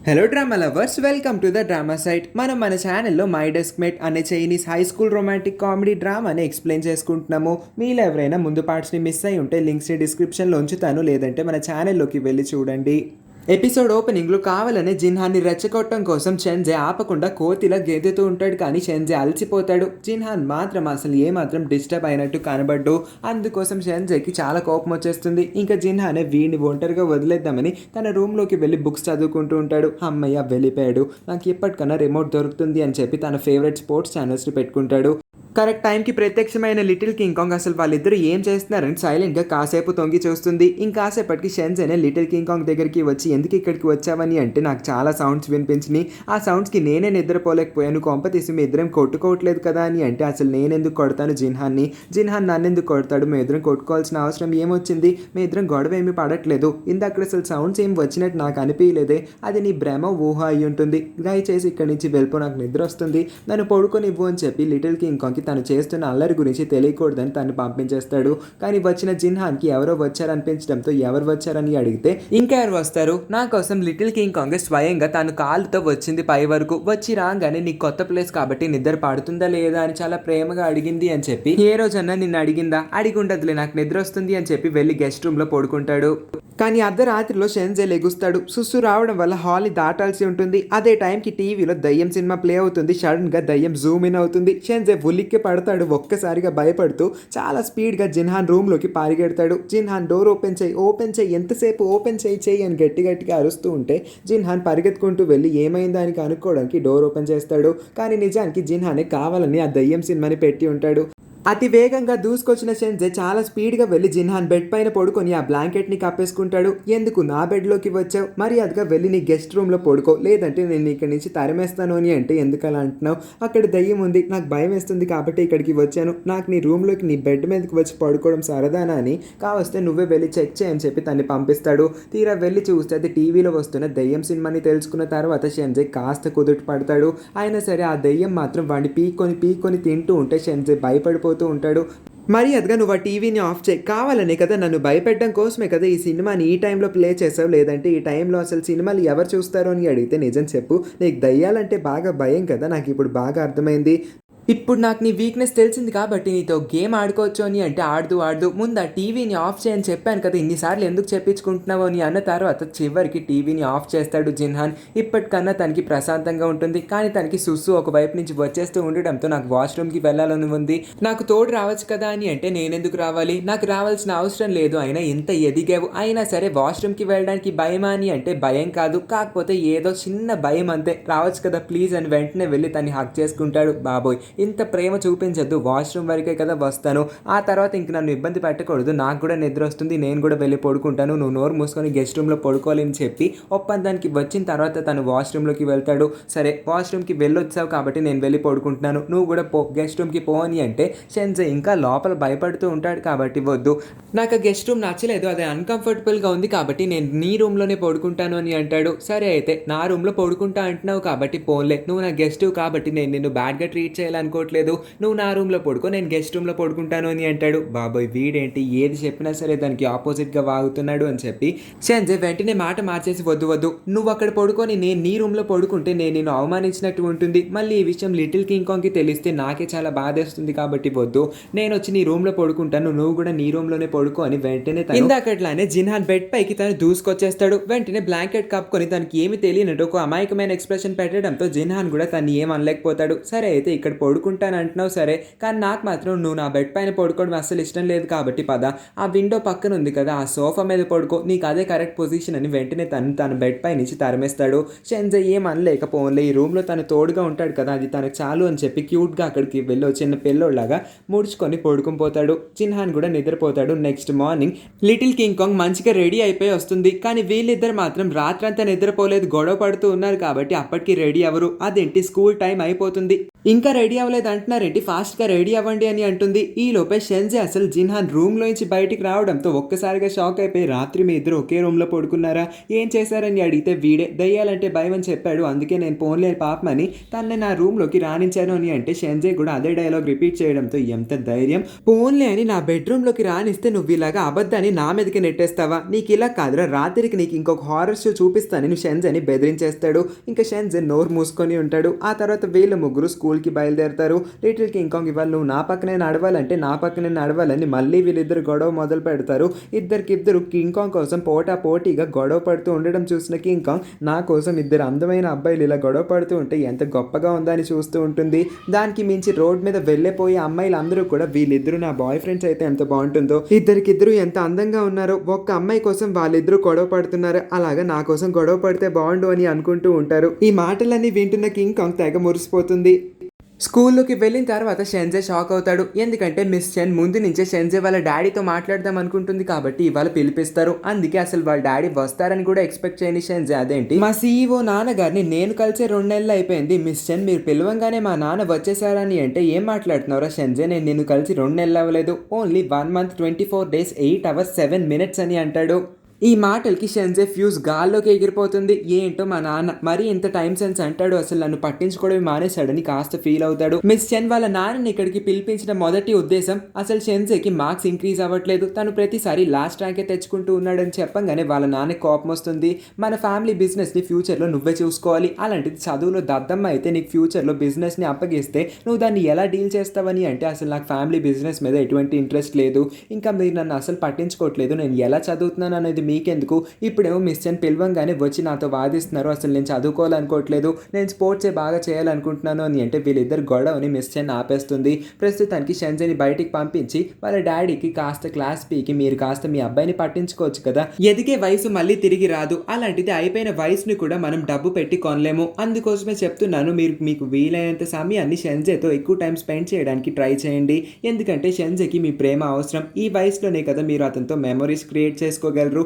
Hello drama lovers, welcome to the drama site. మనం మన ఛానల్లో మై డెస్క్ మేట్ అనే Chinese high school romantic comedy డ్రామాని explain చేసుకుంటున్నాము. మీలో ఎవరైనా ముందు పార్ట్స్ని మిస్ అయి ఉంటే లింక్స్ని డిస్క్రిప్షన్లో ఉంచుతాను, లేదంటే మన ఛానల్లోకి వెళ్ళి చూడండి. ఎపిసోడ్ ఓపెనింగ్లో కావాలనే జిన్హాన్ని రెచ్చగొట్టడం కోసం షెన్జే ఆపకుండా కోతిలా గెంతుతూ ఉంటాడు. కానీ షెన్జే అలసిపోతాడు. జిన్హాన్ మాత్రం అసలు ఏమాత్రం డిస్టర్బ్ అయినట్టు కనబడ్డు. అందుకోసం షెన్జేకి చాలా కోపం వచ్చేస్తుంది. ఇంకా జిన్హానే వీడిని ఒంటరిగా వదిలేద్దామని తన రూమ్లోకి వెళ్ళి బుక్స్ చదువుకుంటూ ఉంటాడు. అమ్మయ్య వెళ్ళిపోయాడు, నాకు ఎప్పటికన్నా రిమోట్ దొరుకుతుంది అని చెప్పి తన ఫేవరెట్ స్పోర్ట్స్ ఛానల్స్ని పెట్టుకుంటాడు. కరెక్ట్ టైంకి ప్రత్యక్షమైన లిటిల్ కింగ్ కాంగ్ అసలు వాళ్ళిద్దరూ ఏం చేస్తున్నారని సైలెంట్గా కాసేపు తొంగి చూస్తుంది. ఇంకాసేపటికి షెన్జేనే లిటిల్ కింగ్ కాంగ్ దగ్గరికి వచ్చి ఎందుకు ఇక్కడికి వచ్చావని అంటే, నాకు చాలా సౌండ్స్ వినిపించినాయి, ఆ సౌండ్స్కి నేనే నిద్రపోలేకపోయాను, కొంపతీసి మీ ఇద్దరం కొట్టుకోవట్లేదు కదా అని అంటే, అసలు నేనెందుకు కొడతాను జిన్హాన్ని, జిన్హాన్ నన్నెందుకు కొడతాడు, మీ ఇద్దరం కొట్టుకోవాల్సిన అవసరం ఏమొచ్చింది, మీ ఇద్దరం గొడవ ఏమీ పడట్లేదు, ఇందాక అసలు సౌండ్స్ ఏం వచ్చినట్టు నాకు అనిపించలేదే, అది నీ భ్రమ ఊహ అయి ఉంటుంది, దయచేసి ఇక్కడి నుంచి వెళ్ళిపో, నాకు నిద్ర వస్తుంది, నన్ను పడుకొని ఇవ్వు అని చెప్పి లిటిల్ కింగ్ కాంగ్కి తను చేస్తున్న అల్లరి గురించి తెలియకూడదని తను పంపించేస్తాడు. కానీ వచ్చిన జిన్హాన్కి ఎవరో వచ్చారనిపించడంతో ఎవరు వచ్చారని అడిగితే, ఇంకా ఎవరు వస్తారు, నా కోసం లిటిల్ కింగ్ కాంగ్ స్వయంగా తను కాలుతో వచ్చింది పై వరకు, వచ్చి రాగానే నీ కొత్త ప్లేస్ కాబట్టి నిద్ర పడుతుందా లేదా అని చాలా ప్రేమగా అడిగింది అని చెప్పి, ఏ రోజన్నా నిన్ను అడిగిందా, అడిగి ఉండదులే, నాకు నిద్ర వస్తుంది అని చెప్పి వెళ్ళి గెస్ట్ రూమ్ లో పడుకుంటాడు. కానీ అర్ధరాత్రిలో షెన్జే లెగుస్తాడు. సుస్సు రావడం వల్ల హాల్ని దాటాల్సి ఉంటుంది. అదే టైంకి టీవీలో దయ్యం సినిమా ప్లే అవుతుంది. సడన్ గా దయ్యం జూమ్ ఇన్ అవుతుంది. షెన్జే ఉలిక్కి పడతాడు. ఒక్కసారిగా భయపడుతూ చాలా స్పీడ్గా జిన్హాన్ రూమ్లోకి పారిగెడతాడు. జిన్హాన్ డోర్ ఓపెన్ చేయి, ఎంతసేపు ఓపెన్ చేయి అని గట్టిగా అరుస్తూ ఉంటే జిన్హాన్ పరిగెత్తుకుంటూ వెళ్ళి ఏమైందా అని కనుక్కోవడానికి డోర్ ఓపెన్ చేస్తాడు. కానీ నిజానికి జిన్హానే కావాలని ఆ దయ్యం సినిమాని పెట్టి ఉంటాడు. అతి వేగంగా దూసుకొచ్చిన షెన్జే చాలా స్పీడ్గా వెళ్ళి జిన్హాన్ బెడ్ పైన పడుకొని ఆ బ్లాంకెట్ని కప్పేసుకుంటాడు. ఎందుకు నా బెడ్లోకి వచ్చావు, మర్యాదగా వెళ్ళి నీ గెస్ట్ రూమ్లో పడుకో, లేదంటే నేను ఇక్కడి నుంచి తరిమేస్తాను అని అంటే, ఎందుకు అలా అంటున్నావు, అక్కడ దయ్యం ఉంది, నాకు భయం వేస్తుంది కాబట్టి ఇక్కడికి వచ్చాను, నాకు నీ రూమ్లోకి నీ బెడ్ మీదకి వచ్చి పడుకోవడం సరదానా అని, కావస్తే నువ్వే వెళ్ళి చెక్ చేయని చెప్పి తన్ని పంపిస్తాడు. తీరా వెళ్ళి చూస్తే అది టీవీలో వస్తున్న దయ్యం సినిమాని తెలుసుకున్న తర్వాత షెన్జే కాస్త కుదుట పడతాడు. అయినా సరే ఆ దయ్యం మాత్రం వాడిని పీక్కొని తింటూ ఉంటే షెన్జే భయపడిపోతూ ఉంటాడు. మర్యాదగా నువ్వు ఆ టీవీని ఆఫ్ చేయి, కావాలనే కదా నన్ను భయపెట్టడం కోసమే కదా ఈ సినిమాని ఈ టైంలో ప్లే చేసావు, లేదంటే ఈ టైంలో అసలు సినిమాలు ఎవరు చూస్తారో అని అడిగితే, నిజం చెప్పు, నీకు దయ్యాలంటే బాగా భయం కదా, నాకు ఇప్పుడు బాగా అర్థమైంది, ఇప్పుడు నాకు నీ వీక్నెస్ తెలిసింది కాబట్టి నీతో గేమ్ ఆడుకోవచ్చు అని అంటే, ఆడుతూ ముందు ఆ టీవీని ఆఫ్ చేయని చెప్పాను కదా, ఇన్నిసార్లు ఎందుకు చెప్పించుకుంటున్నావు అని అన్న తర్వాత చివరికి టీవీని ఆఫ్ చేస్తాడు జిన్హాన్. ఇప్పటికన్నా తనకి ప్రశాంతంగా ఉంటుంది. కానీ తనకి సుస్సు ఒకవైపు నుంచి వచ్చేస్తూ ఉండడంతో నాకు వాష్రూమ్కి వెళ్ళాలని ఉంది, నాకు తోడు రావచ్చు కదా అని అంటే, నేనెందుకు రావాలి, నాకు రావాల్సిన అవసరం లేదు, అయినా ఇంత ఎదిగావు, అయినా సరే వాష్రూమ్కి వెళ్ళడానికి భయమా అని అంటే, భయం కాదు, కాకపోతే ఏదో చిన్న భయం అంతే, రావచ్చు కదా ప్లీజ్ అని వెంటనే వెళ్ళి తన్ని హక్ చేసుకుంటాడు. బాబోయ్, ఇంత ప్రేమ చూపించద్దు, వాష్రూమ్ వరకే కదా వస్తాను, ఆ తర్వాత ఇంక నన్ను ఇబ్బంది పెట్టకూడదు, నాకు కూడా నిద్ర వస్తుంది, నేను కూడా వెళ్ళి పడుకుంటాను, నువ్వు నోరు మూసుకొని గెస్ట్ రూమ్లో పడుకోవాలని చెప్పి ఒప్పందానికి వచ్చిన తర్వాత తను వాష్రూమ్లోకి వెళ్తాడు. సరే వాష్రూమ్కి వెళ్ళొచ్చావు కాబట్టి నేను వెళ్ళి పడుకుంటున్నాను, నువ్వు కూడా గెస్ట్ రూమ్కి పో అని అంటే, షెన్జే ఇంకా లోపల భయపడుతూ ఉంటాడు కాబట్టి, వద్దు, నాకు ఆ గెస్ట్ రూమ్ నచ్చలేదు, అది అన్కంఫర్టబుల్గా ఉంది కాబట్టి నేను నీ రూమ్లోనే పడుకుంటాను అని అంటాడు. సరే అయితే నా రూమ్లో పడుకుంటా అంటున్నావు కాబట్టి పోన్లే, నువ్వు నా గెస్ట్ కాబట్టి నేను నిన్ను బ్యాడ్గా ట్రీట్ చేయాలనుకోవట్లేదు, నువ్వు నా రూమ్లో పడుకో, నేను గెస్ట్ రూమ్లో పడుకుంటాను అని అంటాడు. బాబోయ్, వీడేంటి ఏది చెప్పినా సరే దానికి ఆపోజిట్గా వాగుతున్నాడు అని చెప్పి షెన్జే వెంటనే మాట మార్చేసి, వద్దు నువ్వు అక్కడ పడుకొని నేను నీ రూమ్లో పడుకుంటే నేను నిన్ను అవమానించినట్టు ఉంటుంది, మళ్ళీ ఈ విషయం లిటిల్ కింగ్ కాంగ్కి తెలిస్తే నాకే చాలా బాధేస్తుంది కాబట్టి వద్దు, నేను వచ్చి నీ రూమ్లో పడుకుంటాను, నువ్వు కూడా నీ రూమ్లోనే పడుకో అని వెంటనే ఇందాకట్లానే జిన్హాన్ బెడ్ పైకి తను దూసుకొచ్చేస్తాడు. వెంటనే బ్లాంకెట్ కప్పుకొని తనకి ఏమి తెలియనట్టు ఒక అమాయకమైన ఎక్స్ప్రెషన్ పెట్టడంతో జిన్హాన్ కూడా తను ఏం అనలేకపోతాడు. సరే అయితే ఇక్కడ పడుకుంటాను అంటున్నావు సరే, కానీ నాకు మాత్రం నువ్వు నా బెడ్ పైన పడుకోవడం అస్సలు ఇష్టం లేదు కాబట్టి పద, ఆ విండో పక్కన ఉంది కదా ఆ సోఫా మీద పడుకో, నీకు అదే కరెక్ట్ పొజిషన్ అని వెంటనే తన బెడ్ పై నుంచి తరిమేస్తాడు. షెన్జే ఏం అనలేక, పోన్లే ఈ రూమ్లో తను తోడుగా ఉంటాడు కదా అది తనకు చాలు అని చెప్పి క్యూట్గా అక్కడికి వెళ్ళి చిన్న పిల్లోళ్ళలాగా ముడుచుకొని పడుకుని పోతాడు. జిన్హాన్ కూడా నిద్రపోతాడు. Next morning little king Kang మంచిగా రెడీ అయిపోయి వస్తుంది. కానీ వీళ్ళిద్దరు మాత్రం రాత్రంతా నిద్రపోలేదు, గొడవ పడుతూ ఉన్నారు కాబట్టి అప్పటికి రెడీ అవ్వరు. అదేంటి స్కూల్ టైం అయిపోతుంది. ఇంకా రెడీ అవ్వలేదు అంటున్నారేంటి, ఫాస్ట్గా రెడీ అవ్వండి అని అంటుంది. ఈ లోపే షెన్జే అసలు జిన్హాన్ రూమ్లోంచి బయటికి రావడంతో ఒక్కసారిగా షాక్ అయిపోయి, రాత్రి మీ ఇద్దరు ఒకే రూమ్లో పడుకున్నారా, ఏం చేశారని అడిగితే వీడే దయ్యాలంటే భయం అని చెప్పాడు, అందుకే నేను పోన్లే పాపమని తనని నా రూమ్లోకి రానించాను అని అంటే షెన్జే కూడా అదే డైలాగ్ రిపీట్ చేయడంతో ఎంత ధైర్యం, పోన్లే అని నా బెడ్రూమ్లోకి రానిస్తే నువ్వు ఇలాగా అబద్ధాన్ని నా మీదకి నెట్టేస్తావా, నీకు ఇలా కాదురా, రాత్రికి నీకు ఇంకొక హారర్ షో చూపిస్తానని షెన్జేని బెదిరించేస్తాడు. ఇంకా షెన్జే నోరు మూసుకొని ఉంటాడు. ఆ తర్వాత వీళ్ళ ముగ్గురు స్కూల్కి బయలుదేరతారు. లిటిల్ కింగ్ కాంగ్ ఇవాళ నువ్వు నా పక్కనే నడవాలంటే నా పక్కనే నడవాలని మళ్ళీ వీళ్ళిద్దరు గొడవ మొదలు పెడతారు. ఇద్దరికిద్దరు కింగ్ కాంగ్ కోసం పోటీగా గొడవ పడుతూ ఉండడం చూసిన కింగ్ కాంగ్ నా కోసం ఇద్దరు అందమైన అబ్బాయిలు ఇలా గొడవ పడుతూ ఉంటే ఎంత గొప్పగా ఉందని చూస్తూ ఉంటుంది. దానికి మించి రోడ్ మీద వెళ్ళిపోయే అమ్మాయిలు అందరూ కూడా వీళ్ళిద్దరూ నా బాయ్ ఫ్రెండ్స్ అయితే ఎంత బాగుంటుందో, ఇద్దరికిద్దరు ఎంత అందంగా ఉన్నారో, ఒక్క అమ్మాయి కోసం వాళ్ళిద్దరూ గొడవ పడుతున్నారు, అలాగా నా కోసం గొడవ పడితే బాగుండు అని అనుకుంటూ ఉంటారు. ఈ మాటలన్నీ వింటున్న కింగ్ కాంగ్ తెగ మురిసిపోతుంది. స్కూల్లోకి వెళ్ళిన తర్వాత షెన్జే షాక్ అవుతాడు. ఎందుకంటే మిస్ చెన్ ముందు నుంచే షెన్జే వాళ్ళ డాడీతో మాట్లాడదాం అనుకుంటుంది కాబట్టి ఇవాళ పిలిపిస్తారు. అందుకే అసలు వాళ్ళ డాడీ వస్తారని కూడా ఎక్స్పెక్ట్ చేయని షెన్జే అదేంటి మా సీఈఓ నాన్నగారిని నేను కలిసే 2 నెలలు అయిపోయింది, మిస్ చెన్ మీరు పిలవంగానే మా నాన్న వచ్చేసారని అంటే ఏం మాట్లాడుతున్నారా షెన్జే, నేను నిన్ను కలిసి 2 నెలలు అవ్వలేదు, only 1 month 24 days 8 hours 7 minutes అని అంటాడు. ఈ మాటలకి షెన్జే ఫ్యూజ్ గాల్లోకి ఎగిరిపోతుంది. ఏంటో మా నాన్న మరీ ఇంత టైం సెన్స్ అంటాడు, అసలు నన్ను పట్టించుకోవడం మానేశాడని కాస్త ఫీల్ అవుతాడు. మిస్ చెన్ వాళ్ళ నాన్నని ఇక్కడికి పిలిపించిన మొదటి ఉద్దేశం అసలు షెన్జేకి మార్క్స్ ఇంక్రీజ్ అవ్వట్లేదు, తను ప్రతిసారి లాస్ట్ ర్యాంకే తెచ్చుకుంటూ ఉన్నాడని చెప్పంగానే వాళ్ళ నాన్నకి కోపం వస్తుంది. మన ఫ్యామిలీ బిజినెస్ని ఫ్యూచర్లో నువ్వే చూసుకోవాలి, అలాంటిది చదువులో దద్దమ్మ అయితే నీకు ఫ్యూచర్లో బిజినెస్ని అప్పగిస్తే నువ్వు దాన్ని ఎలా డీల్ చేస్తావని అంటే అసలు నాకు ఫ్యామిలీ బిజినెస్ మీద ఎటువంటి ఇంట్రెస్ట్ లేదు, ఇంకా మీరు నన్ను అసలు పట్టించుకోవట్లేదు, నేను ఎలా చదువుతున్నాను అనేది మీకెందుకు, ఇప్పుడేమో మిస్ చెన్ పిలవంగానే వచ్చి నాతో వాదిస్తున్నారు, అసలు నేను చదువుకోవాలనుకోవట్లేదు, నేను స్పోర్ట్సే బాగా చేయాలనుకుంటున్నాను అని అంటే వీళ్ళిద్దరు గొడవని మిస్ చెన్ ఆపేస్తుంది. ప్రస్తుతానికి షెన్జేని బయటికి పంపించి వాళ్ళ డాడీకి కాస్త క్లాస్ పీకి మీరు కాస్త మీ అబ్బాయిని పట్టించుకోవచ్చు కదా, ఎదిగే వయసు మళ్ళీ తిరిగి రాదు, అలాంటిది అయిపోయిన వయసుని కూడా మనం డబ్బు పెట్టి కొనలేము, అందుకోసమే చెప్తున్నాను మీరు మీకు వీలైనంత సమయాన్ని షెన్జేతో ఎక్కువ టైం స్పెండ్ చేయడానికి ట్రై చేయండి, ఎందుకంటే షెన్జేకి మీ ప్రేమ అవసరం, ఈ వయసులోనే కదా మీరు అతనితో మెమరీస్ క్రియేట్ చేసుకోగలరు,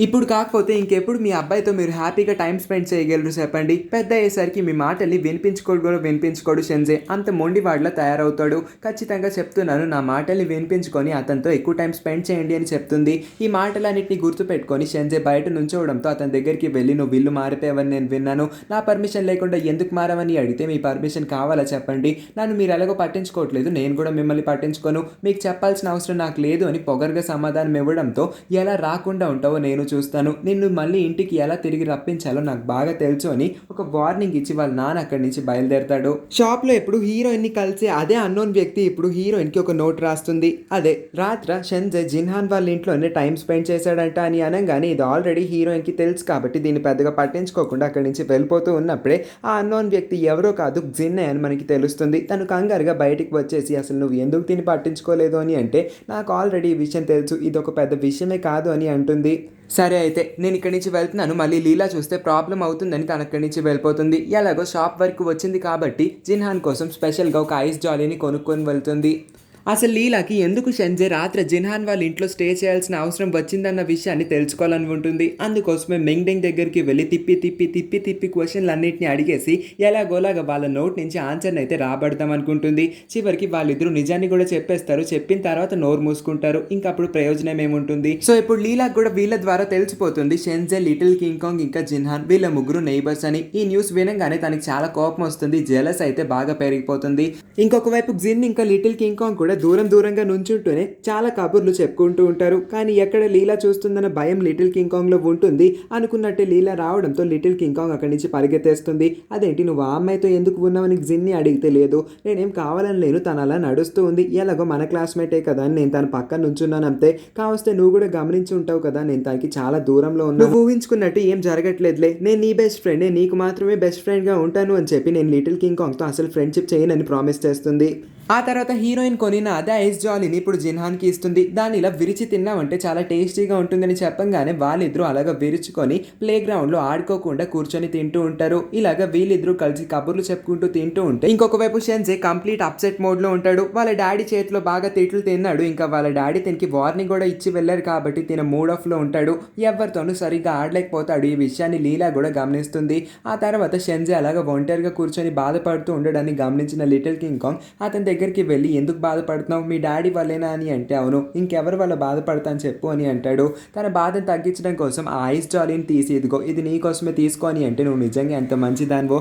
ఇప్పుడు కాకపోతే ఇంకెప్పుడు మీ అబ్బాయితో మీరు హ్యాపీగా టైం స్పెండ్ చేయగలరు చెప్పండి, పెద్ద అయ్యేసరికి మీ మాటల్ని వినిపించుకోడు షెన్జే, అంత మొండివాడిలా తయారవుతాడు, ఖచ్చితంగా చెప్తున్నాను నా మాటల్ని వినిపించుకొని అతనితో ఎక్కువ టైం స్పెండ్ చేయండి అని చెప్తుంది. ఈ మాటలన్నింటినీ గుర్తుపెట్టుకొని షెన్జే బయట నుంచోవడంతో అతని దగ్గరికి వెళ్ళి నువ్వు ఇల్లు మారిపోయావని నేను విన్నాను, నా పర్మిషన్ లేకుండా ఎందుకు మారవని అడిగితే మీ పర్మిషన్ కావాలా చెప్పండి, నన్ను మీరు ఎలాగో పట్టించుకోవట్లేదు, నేను కూడా మిమ్మల్ని పట్టించుకోను, మీకు చెప్పాల్సిన అవసరం నాకు లేదు అని పొగరుగా సమాధానం ఇవ్వడంతో ఎలా రాకుండా ఉంటావో నేను చూస్తాను, నిన్ను మళ్ళీ ఇంటికి ఎలా తిరిగి రప్పించాలో నాకు బాగా తెలుసు అని ఒక వార్నింగ్ ఇచ్చి వాళ్ళ నాన్న అక్కడి నుంచి బయలుదేరతాడు. షాప్ లో ఇప్పుడు హీరోయిన్ ని కలిసి అదే అన్నోన్ వ్యక్తి ఇప్పుడు హీరోయిన్ కి ఒక నోట్ రాస్తుంది. అదే రాత్ర షెన్జే జిన్హాన్ వాళ్ళ ఇంట్లోనే టైం స్పెండ్ చేశాడంట అని అనగానే ఇది ఆల్రెడీ హీరోయిన్ కి తెలుసు కాబట్టి దీన్ని పెద్దగా పట్టించుకోకుండా అక్కడి నుంచి వెళ్ళిపోతూ ఉన్నప్పుడే ఆ అన్నోన్ వ్యక్తి ఎవరో కాదు జిన్నే అని మనకి తెలుస్తుంది. తను కంగారుగా బయటికి వచ్చేసి అసలు నువ్వు ఎందుకు దీన్ని పట్టించుకోలేదు అని అంటే నాకు ఆల్రెడీ ఈ విషయం తెలుసు, ఇది ఒక పెద్ద విషయమే కాదు అని అంటుంది. సరే అయితే నేను ఇక్కడి నుంచి వెళ్తున్నాను, మళ్ళీ లీలా చూస్తే ప్రాబ్లం అవుతుందని తను అక్కడి నుంచి వెళ్ళిపోతుంది. ఎలాగో షాప్ వరకు వచ్చింది కాబట్టి జిన్హాన్ కోసం స్పెషల్గా ఒక ఐస్ జాలీని కొనుక్కొని వెళ్తుంది. అసలు లీలాకి ఎందుకు షెన్జే రాత్రి జిన్హాన్ వాళ్ళ ఇంట్లో స్టే చేయాల్సిన అవసరం వచ్చిందన్న విషయాన్ని తెలుసుకోవాలని ఉంటుంది. అందుకోసమే మెంగ్డెంగ్ దగ్గరికి వెళ్ళి తిప్పి క్వశ్చన్లు అన్నింటినీ అడిగేసి ఎలాగోలాగా వాళ్ళ నోట్ నుంచి ఆన్సర్ని అయితే రాబడతాం అనుకుంటుంది. చివరికి వాళ్ళిద్దరూ నిజాన్ని కూడా చెప్పేస్తారు. చెప్పిన తర్వాత నోరు మూసుకుంటారు. ఇంకా అప్పుడు ప్రయోజనం ఏముంటుంది. సో ఇప్పుడు లీలాకి కూడా వీళ్ళ ద్వారా తెలిసిపోతుంది షెన్జే, లిటిల్ కింగ్ కాంగ్ ఇంకా జిన్హాన్ వీళ్ళ ముగ్గురు నైబర్స్ అని. ఈ న్యూస్ వినంగానే తనకి చాలా కోపం వస్తుంది, జెలస్ అయితే బాగా పెరిగిపోతుంది. ఇంకొక వైపు జిన్ ఇంకా లిటిల్ కింగ్ కాంగ్ కూడా దూరంగా నుంచుంటూనే చాలా కబుర్లు చెప్పుకుంటూ ఉంటారు. కానీ ఎక్కడ లీలా చూస్తుందన్న భయం లిటిల్ కింగ్ కాంగ్ లో ఉంటుంది. అనుకున్నట్టే లీలా రావడంతో లిటిల్ కింగ్ కాంగ్ అక్కడి నుంచి పరిగెత్తేస్తుంది. అదేంటి నువ్వు ఆ అమ్మాయితో ఎందుకు ఉన్నావని జిన్ని అడిగితే లేదు, నేనేం కావాలని లేను, తను అలా నడుస్తూ ఉంది, ఎలాగో మన క్లాస్మేటే కదా అని నేను తన పక్కన నుంచున్నాను అంతే, కావస్తే నువ్వు కూడా గమనించి ఉంటావు కదా నేను తనకి చాలా దూరంలో ఉన్నాను, నువ్వు ఊహించుకున్నట్టు ఏం జరగట్లేదులే, నేను నీ బెస్ట్ ఫ్రెండే, నీకు మాత్రమే బెస్ట్ ఫ్రెండ్ గా ఉంటాను అని చెప్పి నేను లిటిల్ కింగ్ కాంగ్ తో అసలు ఫ్రెండ్షిప్ చేయనని ప్రామిస్ చేస్తుంది. ఆ తర్వాత హీరోయిన్ కొనిన అదే ఐస్ జాలీని ఇప్పుడు జిన్హాన్కి ఇస్తుంది. దాన్ని ఇలా విరిచి తిన్నామంటే చాలా టేస్టీగా ఉంటుందని చెప్పంగానే వాళ్ళిద్దరూ అలాగ విరుచుకొని ప్లే గ్రౌండ్లో ఆడుకోకుండా కూర్చొని తింటూ ఉంటారు. ఇలాగ వీళ్ళిద్దరూ కలిసి కబుర్లు చెప్పుకుంటూ తింటూ ఉంటే ఇంకొక వైపు షెన్జే కంప్లీట్ అప్సెట్ మోడ్లో ఉంటాడు. వాళ్ళ డాడీ చేతిలో బాగా తిట్లు తిన్నాడు. ఇంకా వాళ్ళ డాడీ తనకి వార్నింగ్ కూడా ఇచ్చి వెళ్ళారు కాబట్టి తిన మూడ్ ఆఫ్లో ఉంటాడు. ఎవరితోనూ సరిగ్గా ఆడలేకపోతాడు. ఈ విషయాన్ని లీలా కూడా గమనిస్తుంది. ఆ తర్వాత షెన్జే అలాగ ఒంటరిగా కూర్చొని బాధపడుతూ ఉండడాన్ని గమనించిన లిటిల్ కింగ్ కాంగ్ అతని దగ్గరికి వెళ్ళి ఎందుకు బాధపడుతున్నావు, మీ డాడీ వల్లేనా అని అంటే అవును, ఇంకెవరి వల్ల బాధపడతాను చెప్పు అని అంటాడు. తన బాధను తగ్గించడం కోసం ఆ ఐస్ జాలీని తీసి ఇదిగో ఇది నీ కోసమే తీసుకో అని అంటే నువ్వు నిజంగా ఎంత మంచిదానివో,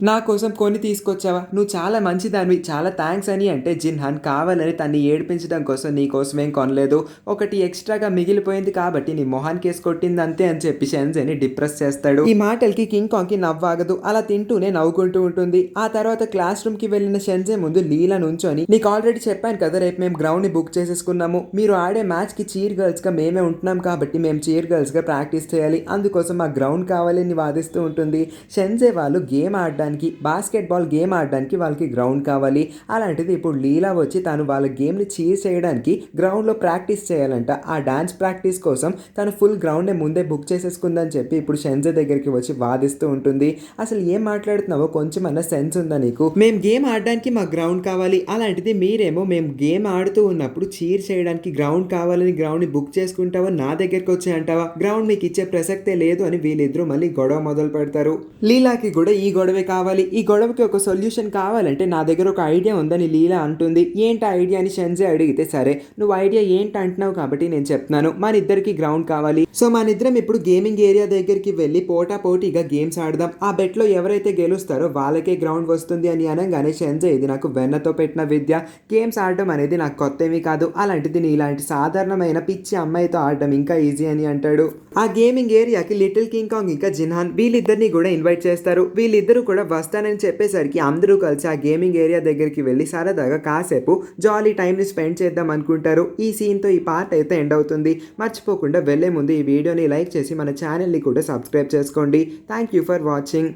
నా కోసం కొని తీసుకొచ్చావా, నువ్వు చాలా మంచిదానివి, చాలా థ్యాంక్స్ అని అంటే జిన్హాన్ కావాలని తన్ని ఏడిపించడం కోసం నీ కోసమేం కొనలేదు, ఒకటి ఎక్స్ట్రాగా మిగిలిపోయింది కాబట్టి నీ మొహానికి వేసి కొట్టింది అంతే అని చెప్పి షెన్జేని డిప్రెస్ చేస్తాడు. ఈ మాటలకి కింగ్ కాంగ్కి నవ్వాగదు. అలా తింటూనే నవ్వుకుంటూ ఉంటుంది. ఆ తర్వాత క్లాస్ రూమ్కి వెళ్ళిన షెన్జే ముందు లీలా నుంచొని నీకు ఆల్రెడీ చెప్పాను కదా రేపు మేము గ్రౌండ్ని బుక్ చేసేసుకున్నాము, మీరు ఆడే మ్యాచ్కి చీర్ గర్ల్స్గా మేమే ఉంటున్నాం కాబట్టి మేము చీర్ గర్ల్స్గా ప్రాక్టీస్ చేయాలి, అందుకోసం మా గ్రౌండ్ కావాలని వాదిస్తూ ఉంటుంది. షెన్జే వాళ్ళు గేమ్ ఆడడానికి బాస్కెట్బాల్ గేమ్ ఆడడానికి వాళ్ళకి గ్రౌండ్ కావాలి. అలాంటిది ఇప్పుడు లీలా వచ్చి తను వాళ్ళ గేమ్ని చీర్ చేయడానికి గ్రౌండ్లో ప్రాక్టీస్ చేయాలంట. ఆ డాన్స్ ప్రాక్టీస్ కోసం తను ఫుల్ గ్రౌండ్నే ముందే బుక్ చేసేసుకుందని చెప్పి ఇప్పుడు షెన్జే దగ్గరికి వచ్చి వాదిస్తూ ఉంటుంది. అసలు ఏం మాట్లాడుతున్నావో కొంచెమన్నా సెన్స్ ఉందా నీకు, మేము గేమ్ ఆడడానికి మా గ్రౌండ్ కావాలి, అలాంటిది మీరేమో మేము గేమ్ ఆడుతూ ఉన్నప్పుడు చీర్ చేయడానికి గ్రౌండ్ కావాలని గ్రౌండ్ని బుక్ చేసుకుంటావా, నా దగ్గరికి వచ్చి అంటావా, గ్రౌండ్ మీకు ఇచ్చే ప్రసక్తే లేదు అని వీళ్ళిద్దరూ మళ్ళీ గొడవ మొదలు పెడతారు. లీలాకి కూడా ఈ గొడవే కావాలి, ఈ గొడవకి ఒక సొల్యూషన్ కావాలంటే నా దగ్గర ఒక ఐడియా ఉందని లీలా అంటుంది. ఏంటి ఐడియా అని షెన్జే అడిగితే సరే నువ్వు ఐడియా ఏంటి అంటున్నావు కాబట్టి నేను చెప్తున్నాను, మన ఇద్దరికి గ్రౌండ్ కావాలి, సో మన ఇద్దరం ఇప్పుడు గేమింగ్ ఏరియా దగ్గరికి వెళ్ళి పోటీగా గేమ్స్ ఆడదాం, ఆ బెట్లో ఎవరైతే గెలుస్తారో వాళ్ళకే గ్రౌండ్ వస్తుంది అని అనగానే షెన్జే ఇది నాకు వెన్నతో పెట్టిన విద్య, గేమ్స్ ఆడడం అనేది నాకు కొత్తవి కాదు, అలాంటిది నీ ఇలాంటి సాధారణమైన పిచ్చి అమ్మాయితో ఆడడం ఇంకా ఈజీ అని అంటాడు. ఆ గేమింగ్ ఏరియాకి లిటిల్ కింగ్ కాంగ్ ఇంకా జిన్హాన్ వీళ్ళిద్దరిని కూడా ఇన్వైట్ చేస్తారు. వీళ్ళిద్దరూ కూడా వస్తానని చెప్పేసరికి అందరూ కలిసి ఆ గేమింగ్ ఏరియా దగ్గరికి వెళ్ళి సరదాగా కాసేపు జాలీ టైంని స్పెండ్ చేద్దాం అనుకుంటారు. ఈ సీన్తో ఈ పార్ట్ అయితే ఎండ్ అవుతుంది. మర్చిపోకుండా వెళ్ళే ముందు ఈ వీడియోని లైక్ చేసి మన ఛానల్ని కూడా సబ్స్క్రైబ్ చేసుకోండి. Thank you for watching.